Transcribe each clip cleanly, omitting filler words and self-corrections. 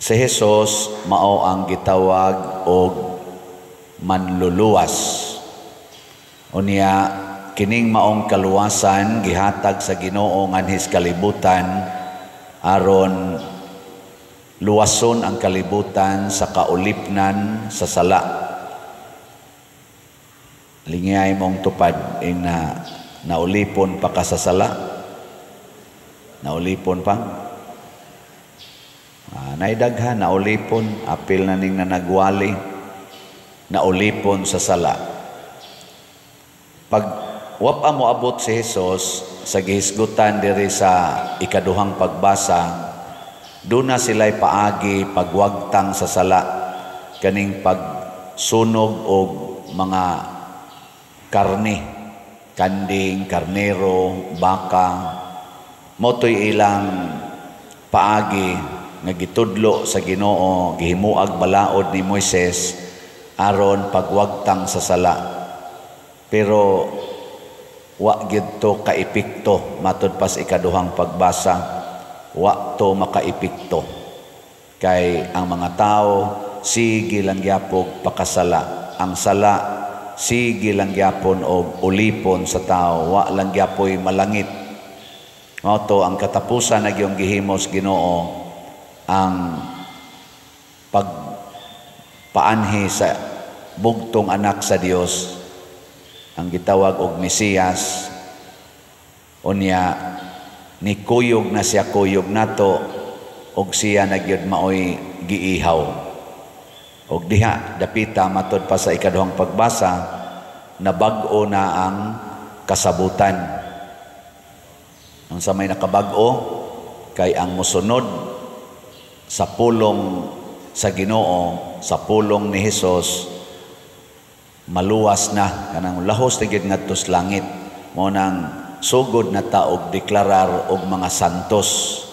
Si Jesus mao ang gitawag og manluluwas. Unya kining maong kaluwasan gihatag sa Ginoo nganhis kalibutan aron luwason ang kalibutan sa kaulipnan sa sala. Lingay mong tupad na naulipon pa ka sa sala. Naulipon pa. Naidaghan, naulipon, apil na ning nanagwali, naulipon sa sala. Pag wapa mo abot si Jesus sa gihisgutan diri sa ikaduhang pagbasa, doon na sila'y paagi pagwagtang sa sala, kaning pagsunog o mga karne, kanding, karnero, baka, motoy ilang paagi nga gitudlo sa Ginoo, gihimuag balaod ni Moises aron pagwagtang sa sala. Pero wa gyud to kaepekto matud pas ikaduhang pagbasa, wa to makaepekto kay ang mga tao sige lang gyapon pakasala. Ang sala sige lang gyapon og ulipon sa tao, wa lang gyapoy malangit. Mao to ang katapusan na gyung gihimos Ginoo, ang pagpaanhi sa bugtong anak sa Dios, ang gitawag og Mesiyas. Unya ni kuyog na siya, kuyog nato, og siya nagyud maoy giihaw. Og diha dapita matud pa sa ikaduhang pagbasa, nabag-o na ang kasabutan. Ang sa may nakabag-o kay ang mosunod sa pulong sa Ginoo, sa pulong ni Hesus, maluwas na kanang lahos na gyud ngadto sa langit. Mo nang sugod na taog deklarar og mga santos.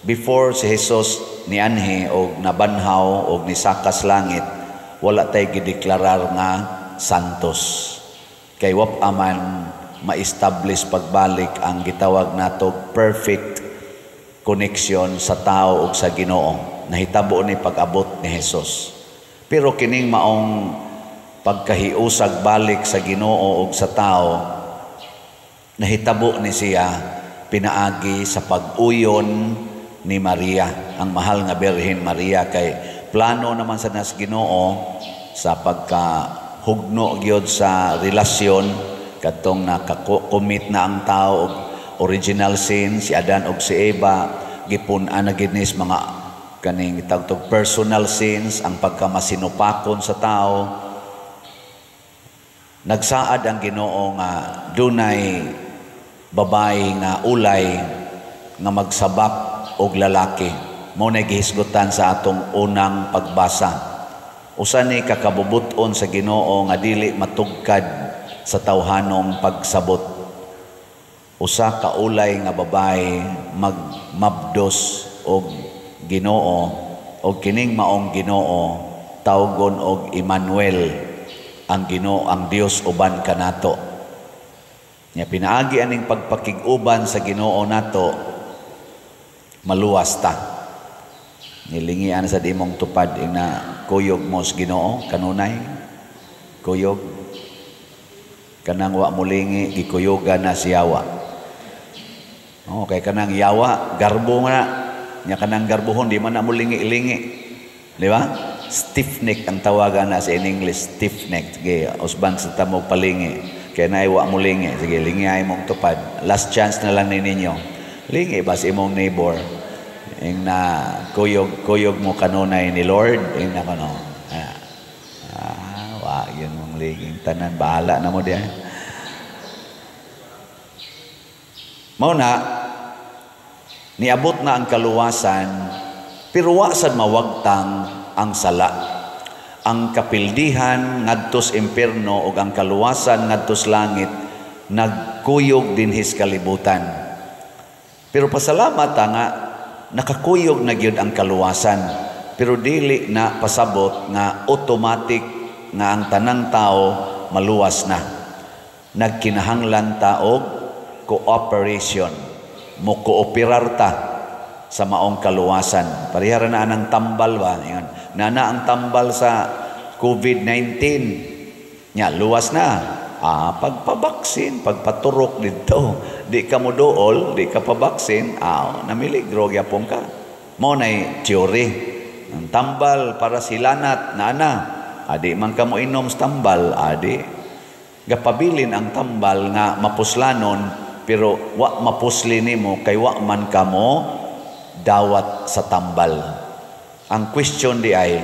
Before si Jesus nianhi og nabanhaw og nisakas langit, wala tay gideklarar nga santos. Kay wap aman ma-establish pagbalik ang gitawag nato perfect connection sa tao ug sa Ginoo. Nahitabo ni pag-abot ni Jesus. Pero kining maong pagkahiusag balik sa Ginoo ug sa tao, nahitabo ni siya pinaagi sa pag-uyon ni Maria, ang mahal nga Birhen Maria. Kay plano naman sa nas Ginoo sa pagkahugno gyud sa relasyon kadtong nakakomit na ang tao og original sin, si Adan og si Eva, gipun-an na ginis mga kaning tagtog personal sins, ang pagkamasinupakon sa tao. Nagsaad ang Ginoo nga dunay babae nga ulay nga magsabak og lalaki. Mao na gihisgutan sa atong unang pagbasa. Usa ni kakabubuton sa Ginoo nga dili matugkad sa tawhanong pagsabot. Usa ka ulay nga babae magmabdos og Ginoo, og kining maong Ginoo tawgon og Emmanuel, ang Ginoo, ang Dios uban kanato. Nya pinaagi aning pagpakig-uban sa Ginoo nato, maluwas ta. Nilingian sa dimong tupad na kuyog mo sa Ginoo kanunay, kuyog kanang wa mulingi gikuyogan na si Yawa. Kay kanang yawa, garbo nga na. Nya kanang garbohon, di man na mulingi-ilingi. Di ba? Stiff-neck ang tawagan na sa in English, stiff-neck. Sige, usban sa tamog palingi. Kaya na iwa mulingi. Sige, lingi ay mong tupad. Last chance na lang ninyo. Lingi ba sa imong neighbor? Yung na kuyog mo kanunay ni Lord. Yung na kano. Yun mong linging tanan. Bahala na mo diyan. Mauna, niabot na ang kaluwasan, pero wa sad mawagtang ang sala. Ang kapildihan ngadtos impierno ug ang kaluwasan ngadtos langit nagkuyog dinhis kalibutan. Pero pasalamat nga nakakuyog na gyud ang kaluwasan, pero dili na pasabot nga automatic nga ang tanang tao maluwas na. Nagkinahanglan ta og cooperation, mo kooperar ta sa maong kaluwasan. Parihara na ang tambal ba? Yan. Nana ang tambal sa COVID-19. Nya, luwas na. Pagpabaksin, pagpaturok dito. Di ka mo dool, di ka pabaksin, namiligro gyapon ka. Mo na'y teori. Ang tambal para silanat, nana. Adi man ka mo inom sa tambal, adi. Gapabilin ang tambal nga mapuslanon, pero wa mapusli nimo kay wa man ka mo dawat sa tambal. Ang question di ay,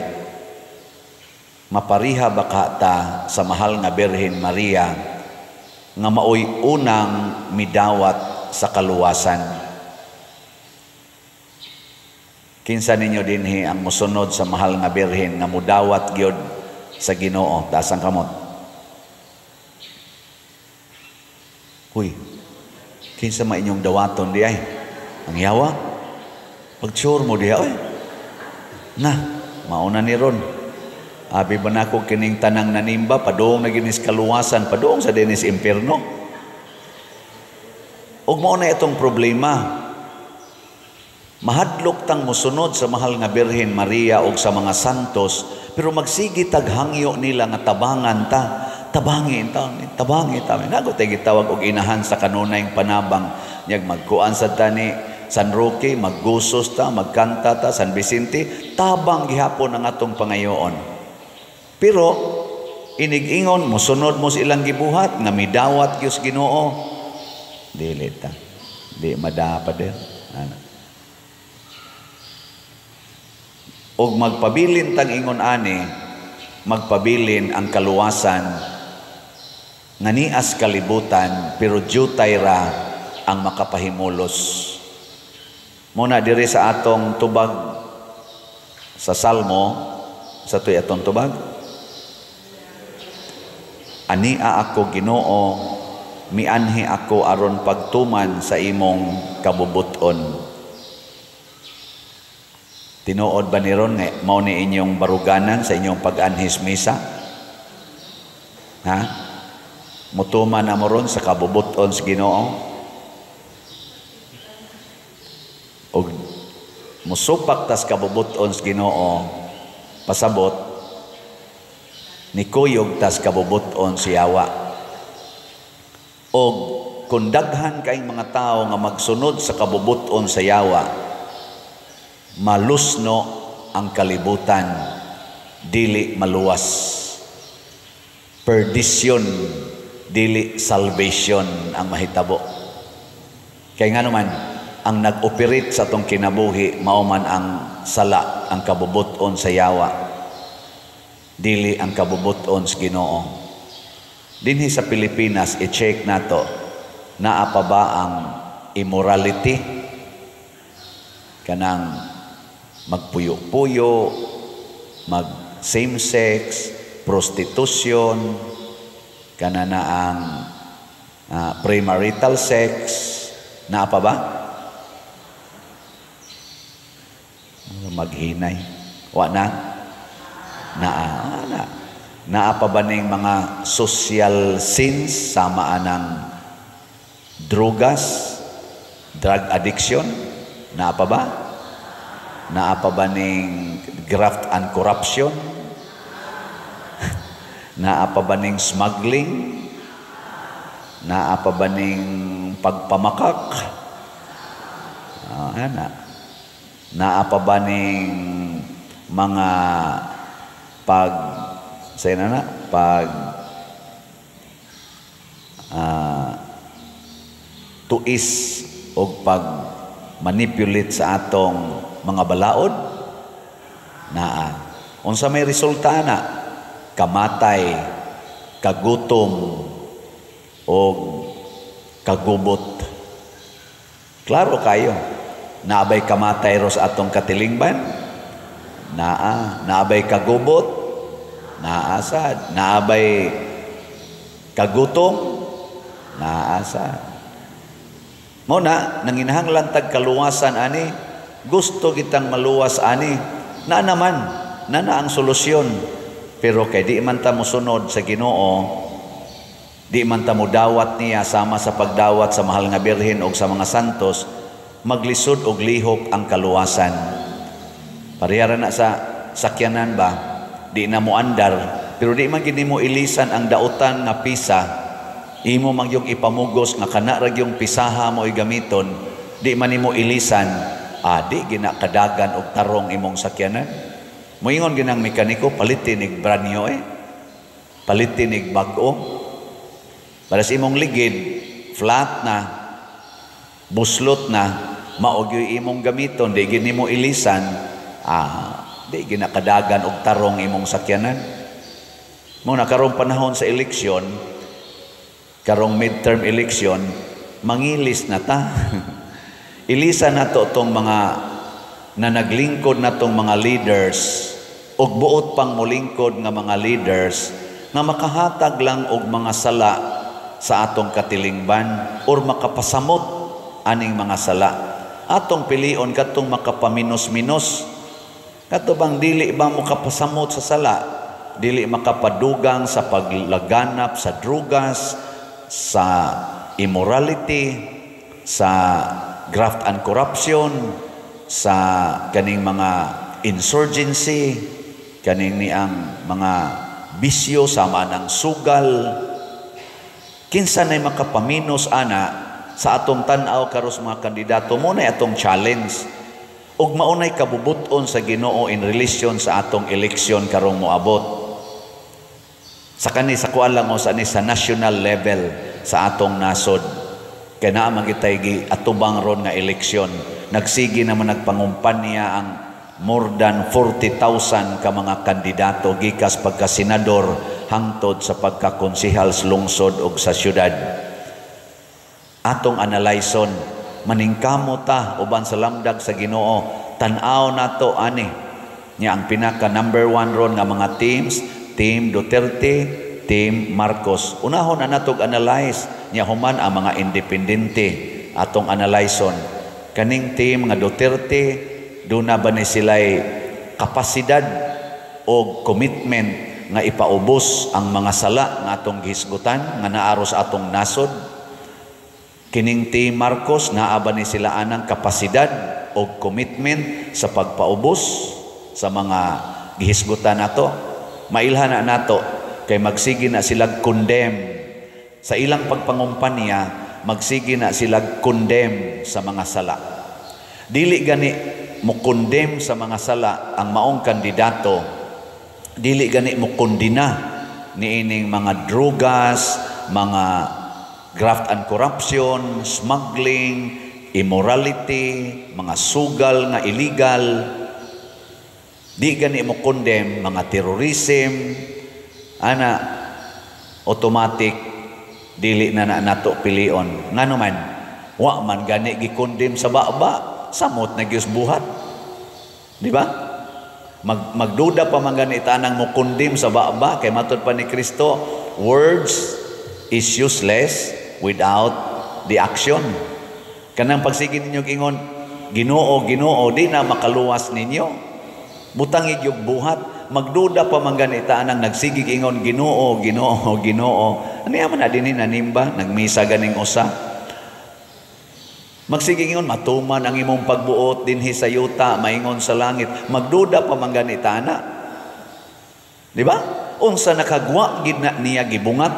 mapariha ba ka ta sa mahal nga Birhen Maria nga maoy unang midawat sa kaluwasan? Kinsa ninyo dinhi ang musunod sa mahal nga Birhen nga mudawat gyud sa Ginoo? Taas ang kamot. Huy, kinsa ma inyong dawaton di ay? Ang yawa? Pag-sure mo di ay? Na, mauna ni ron. Abi ba na ako kining tanang nanimba, padoong na ginis kaluwasan, padoong sa dinis impierno. Ug mao na itong problema. Mahadlok tang musunod sa mahal nga Birhen Maria ug sa mga santos, pero magsigi taghangyo nila nga tabangan ta. Tabangi ta. Nago tay gitawag og inahan sa kanunayng panabang. Nyag magkuan sa tani San Roque, maggusos ta, magkanta ta, San Vicente, tabang gihapon ang atong pangayoon. Pero inig-ingon mosunod mo sa ilang gibuhat nga midawat gyud Ginoo. Dili ta. Di madapa din. Og magpabilin tang ingon ani, magpabilin ang kaluwasan nga nias kalibutan, pero jutay ra ang makapahimulos. Muna diri sa atong tubag sa Salmo, sa tuy atong tubag, ania ako Ginoo, mianhi ako aron pagtuman sa imong kabubuton. Tinuod ba ni ron nga mao ni inyong baruganan sa inyong pag-anhis misa? Ha? Mutuman na mo ron sa kabubuton sa Ginoo? O musupak tas kabubuton sa Ginoo, pasabot, nikuyog tas kabubuton si Yawa. O kung daghan kaing mga tao nga magsunod sa kabubuton sa Yawa, malusno ang kalibutan, dili maluwas. Perdition, dili salvation ang mahitabo. Kaya nga naman, ang nag-operate sa itong kinabuhi, mauman ang sala, ang kabubuton sa Yawa, dili ang kabubuton sa Ginoo. Dinhi sa Pilipinas, i-check nato, naa pa ba ang immorality? Kanang magpuyo-puyo, mag same-sex, prostitution, kanana ang premarital sex, naa pa ba? Maghinay. Wa na? Naa pa ba ning mga social sins, sama anang drugas, drug addiction? Naa pa ba? Naa pa ba ning graft and corruption? Naa pa ba ning smuggling? Naa pa ba ning pagpamakak? Naa pa ba ning mga tuis o pag manipulate sa atong mga balaod? Naa. Unsa may resulta na? Kamatay, kagutom, o kagubot. Klaro kayo. Naabay kamatay ro sa atong katilingban? Naabay kagubot? Naasad. Naabay kagutom? Naasad. Muna, nanginahanglan tag kaluwasan ani, gusto kitang maluwas ani, na naman, na ang solusyon. Pero kay di man ta mosunod sa Ginoo, di man ta mo dawat niya sama sa pagdawat sa mahal nga Birhen o sa mga santos, maglisod og lihok ang kaluwasan. Parehara na sa sakyanan ba, di na mo andar, pero di man gini mo ilisan ang dautan nga pisa, imo man yung ipamugos nga kana ra yung pisaha mo igamiton, di man nimo ilisan, di ginakadagan og tarong imong sakyanan. Moingon ginang mekaniko, palitin ig brand new palitin ig bag-o. Para sa imong ligid, flat na, buslot na, maogyoy imong gamiton, di gini mo ilisan, di ginakadagan og tarong imong sakyanan. Muna karong panahon sa eleksyon, karong midterm election, mangilis na ta. Ilisan na to itong mga na naglingkod na itong mga leaders og buot pang molingkod nga mga leaders na makahatag lang og mga sala sa atong katilingban or makapasamot aning mga sala. Atong pilion katong makapaminos-minos. Katubang dili ba mo kapasamot sa sala? Dili makapadugang sa paglaganap sa drugas, sa immorality, sa graft and corruption, sa kaning mga insurgency, kaning niang mga bisyo sama ng sugal. Kinsa nay makapaminos ana sa atong tan-aw karos mga kandidato mo na atong challenge. Ug maunay kabubuton sa Ginoo in relation sa atong eleksyon karong moabot. Sa kani sa kuan lang o sa national level sa atong nasod. Kaya na magitay gi atubang ron nga eleksyon. Nagsigi naman nagpangumpanya ang more than 40,000 ka mga kandidato gikas pagka senador hangtod sa pagkakonsihal sa lungsod o sa syudad. Atong analyson, maningkamo ta uban sa lamdag sa Ginoo, tan-aw nato ani nya ang pinaka number 1 ron nga mga teams, Team Duterte, Team Marcos. Unahon na natog analyze nya human ang mga independente atong analyson. Kaning team nga Duterte, doon na ba ni sila'y kapasidad o commitment nga ipaubos ang mga sala nga atong gihisgutan nga naaros atong nasod. Kining Team Marcos, naa ba ni sila anang kapasidad o commitment sa pagpaubos sa mga gihisgutan nato? Mailhan na nato kay magsigi na sila condemn sa ilang pagpangumpanya, magsigi na sila condemn sa mga sala. Dili gani mo condemn sa mga sala ang maong kandidato, dili gani mo kondina niining mga drugas, mga graft and corruption, smuggling, immorality, mga sugal nga illegal. Di gani mo condemn mga terrorism, automatic dili na nato pilion. Ngano man, wa man gani gi-condemn sa baba, samot na gyus buhat. Di ba? Magduda pa man gani tanang mo condemn sa baba kay matud pa ni Kristo, words is useless without the action. Kanang pagsigi ninyo ingon, Ginoo, Ginoo, di na makaluwas ninyo. Butang igyog buhat, magduda pa man ganita nang nagsigig ingon, Ginoo, Ginoo, Ginoo. Ano yaman na din nanimba, nagmisa ganing usa. Magsigig ingon, matuman ang imong pagbuot dinhi sa yuta, maingon sa langit. Magduda pa man ganita na. Di ba? Unsa nakagwa gid na niya gibungat.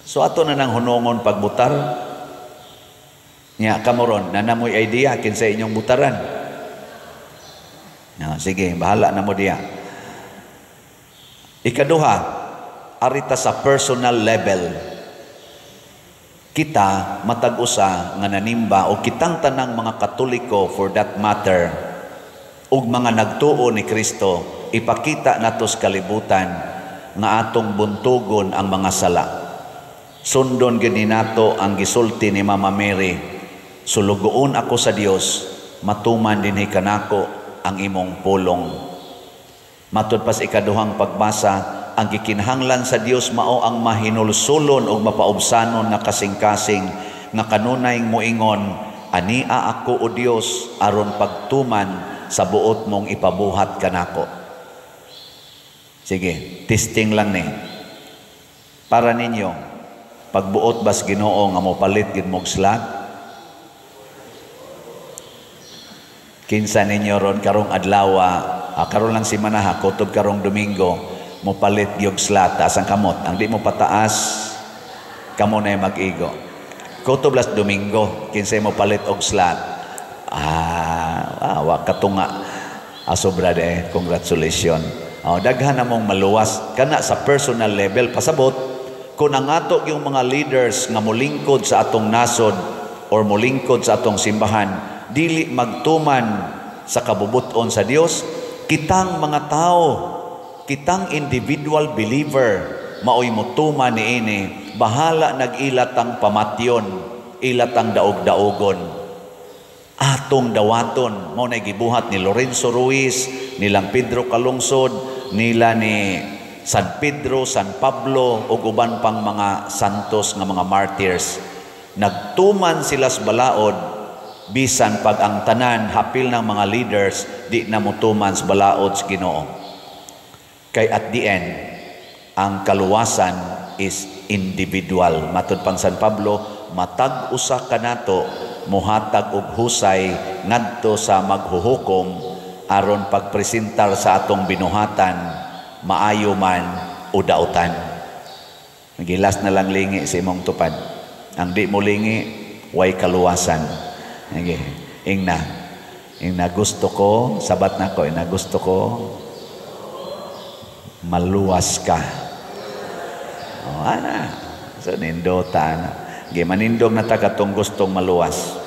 So ato na nang hunongon pagbutar. Nya kamoron, nanamoy idea kinsa inyong butaran. No, sige, bahala na mo diya. Ikaduha, arita sa personal level. Kita matag-usa nga nanimba o kitang tanang mga Katoliko for that matter ug mga nagtuo ni Kristo, ipakita nato sa kalibutan nga atong buntugon ang mga sala. Sundon gid nato ang gisulti ni Mama Mary, sulugoon ako sa Dios, matuman dinhi kanako ang imong pulong. Matud pas ikaduhang pagbasa, ang gikinahanglan sa Dios mao ang mahinulsulon o mapaubsanon nga kasing-kasing nga kanunay moingon, ania ako o Dios aron pagtuman sa buot mong ipabuhat kanako. Sige, testing lang ni. Para ninyo, pagbuot bas Ginoo nga mopalit gid mog slag, Kinsa ninyo ron karong adlawa, karon lang si manaha, kutob karong Domingo, mo palit gyud slat taas ang kamot. Ang di mo pataas, kamo na mag-igo. Kutob las Domingo, kinsa mo palit og slat. Wa katunga. Sobra de, congratulations. Daghan na mong maluwas kana sa personal level pasabot kung ang ato yung mga leaders nga molingkod sa atong nasod or molingkod sa atong simbahan dili magtuman sa kabubuton sa Dios, kitang mga tao, kitang individual believer maoy motuman niini, bahala nag-ilat ang pamatyon, ilat ang daog-daogon, atong dawaton. Mao na gibuhat ni Lorenzo Ruiz, nilang Pedro Calungsod, nila ni San Pedro, San Pablo ug uban pang mga santos nga mga martyrs. Nagtuman sila sa balaod bisan pag ang tanan hapil ng mga leaders di na motuman sa balaod sa Ginoo. Kay at the end, ang kaluwasan is individual. Matud pang San Pablo, matag usa kanato muhatag og husay ngadto sa maghuhukom aron pagpresentar sa atong binuhatan maayo man o dautan. Gilas na lang lingi sa imong tupad. Ang di mo lingi, way kaluwasan. Ingna gusto ko, sabat na ko, gusto ko, maluwas ka. Ana, so nindota na. Manindog na ta katong gustong maluwas.